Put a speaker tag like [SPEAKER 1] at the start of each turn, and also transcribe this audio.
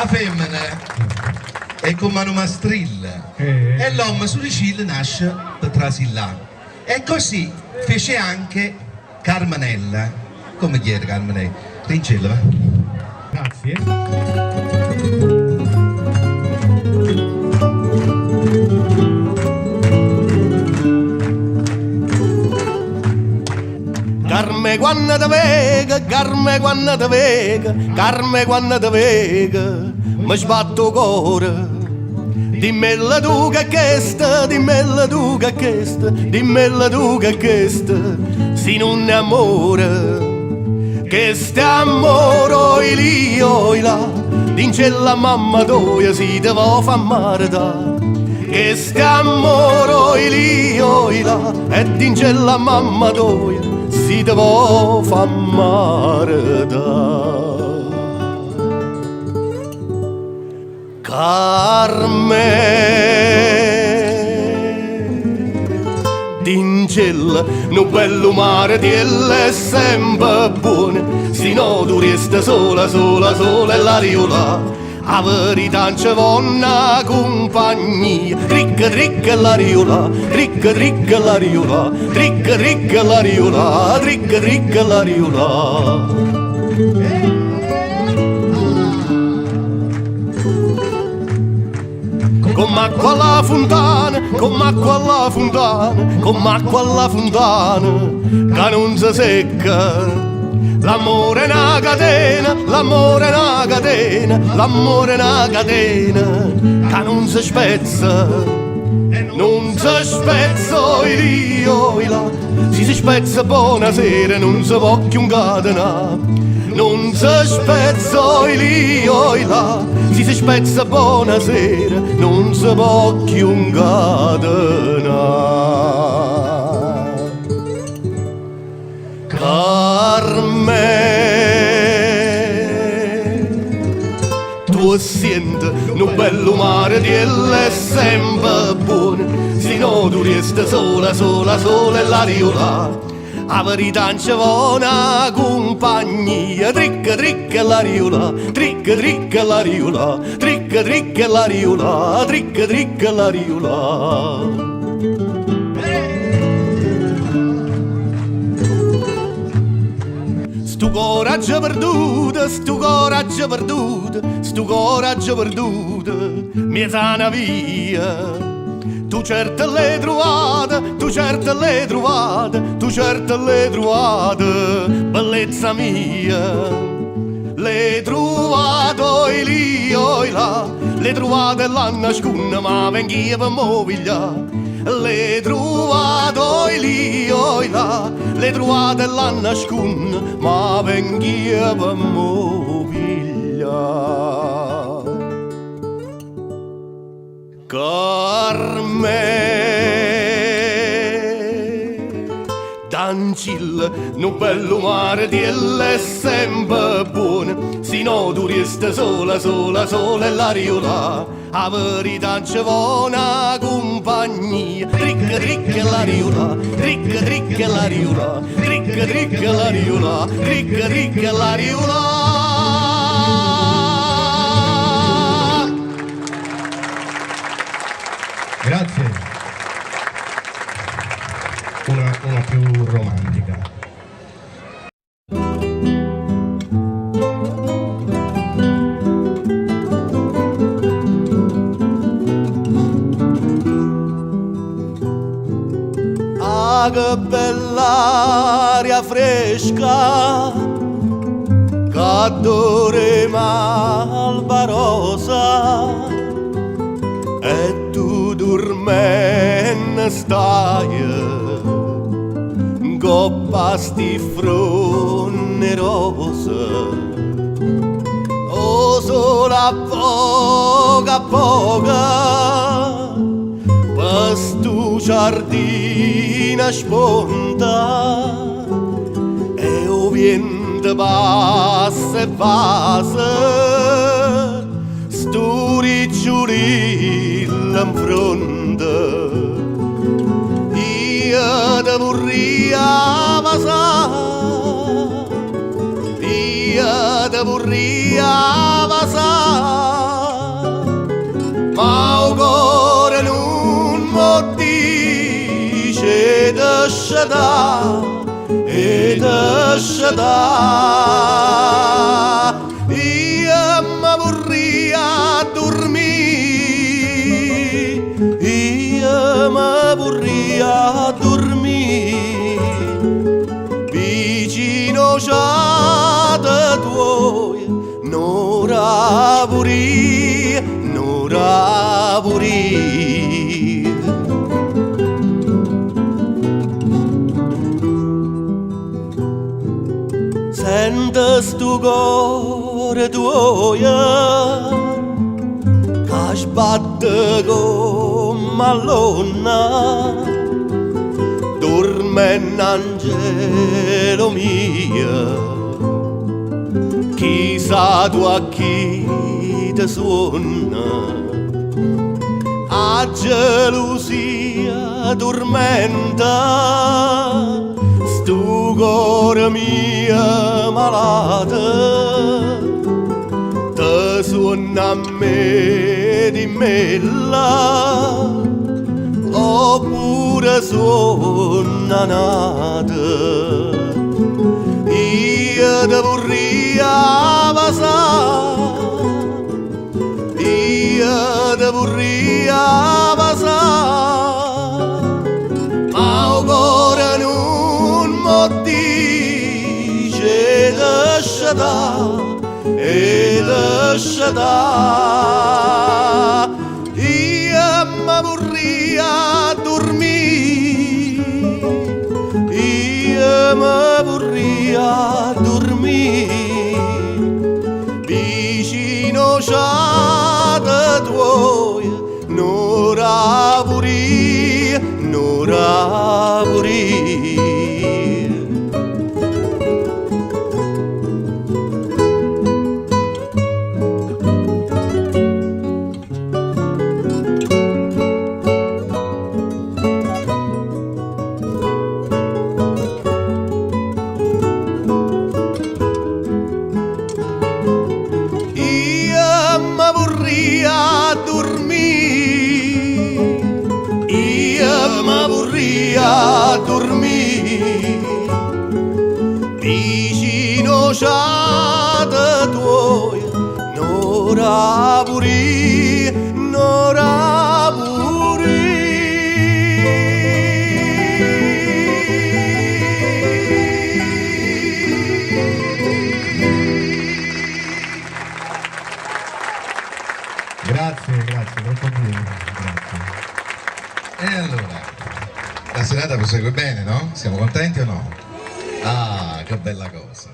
[SPEAKER 1] a femmina è come una mastrilla e l'uomo su Sicilia nasce per trasillare. E così fece anche Carmenella. Come chiede Carmenella? Rincella, va?
[SPEAKER 2] Grazie.
[SPEAKER 3] Carme quando te vega, Carme quando te vega, Carme quando te vega, mi sbatto cuore. Dimmela tu che questa, dimmela tu che questa, dimmela tu che questa, si non è amore, che sta amore lì o là, dice la mamma tua si te va fa marità. Che sta amore lì o là, e dice la mamma tua si te va fa marità. Carme d'ingella, no bello mare di è sempre buono, se no tu resta sola, sola, sola e la riola. A verità non ci vuole una compagnia, tricca, tricca la riola, tricca, tricca la riola, tricca, tricca la riola, tricca, tricca la riola. Come acqua alla fontana, come acqua alla fontana, come acqua alla fontana, che non si secca. L'amore è una catena, l'amore è una catena, l'amore è una catena, che non si spezza. Non si spezza io là, si spezza buonasera, non si può più incatenare. Non si spezza io là, si spezza buonasera, non si può più incatenare. Carme, tu senti un bello mare di è sempre buono, se no tu resta sola, sola, sola e la riola. A verità non ci vuole una compagnia, tricca, tricca la riola, tricca, tricca la riola, tricca, tricca la riola, tricca, tricca la riola. Stu coraggio perduto, stu coraggio perduto, stu coraggio perduto, mi sana via. Tu certo l'hai trovata, tu certo l'hai trovata, tu certo l'hai trovata, bellezza mia. L'hai trovato lì o là, l'hai trovata e l'ha nasconda, ma venghia per mobiliare. L'hai trovato lì o là, l'hai trovata e l'ha nasconda, ma venghia per mobiliare. Carme d'ancilla, no bello mare di è sempre buono, se no tu resta sola, sola, sola e la riola. A verità non ci vuole una compagnia, tricca, tricca la riola, tricca, tricca la riola, tricca, tricca la riola, tricca, tricca la riola.
[SPEAKER 2] Grazie. Una più romantica.
[SPEAKER 3] Ah, che bella aria fresca, che odore malvarosa, e tu dormendo stai coppa sti fronne rosa. Oh, solo a poca per stu giardino sponta, e o vento passa e passa, stu ricciolillo in fronte. Io te vorria passare, io te vorria passare, lascia da, e lascia da. Io mi vorrei dormire, io mi vorrei dormire, vicino a te tuoi, n'ora pure, n'ora pure. Sente sto cuore tuo che sbatte come allonna, dorme angelo mio, chissà tu a chi ti suona, a gelosia tormenta sto cuore mio malato, te suona a me di mella, oppure suona nata. Io te vorrei passare, io te vorrei passare, ma il cuore non mi dice lascia da, e lascia da. Io mi vorrei dormire, io mi vorrei dormire, vicino a te tuoi, n'ora pure, n'ora pure. Dormire vicino a te tuoi, n'ora pure, n'ora pure.
[SPEAKER 2] Grazie, grazie, troppo bene. Grazie.
[SPEAKER 1] E allora, la serata prosegue bene, no? Siamo contenti o no? Ah, che bella cosa.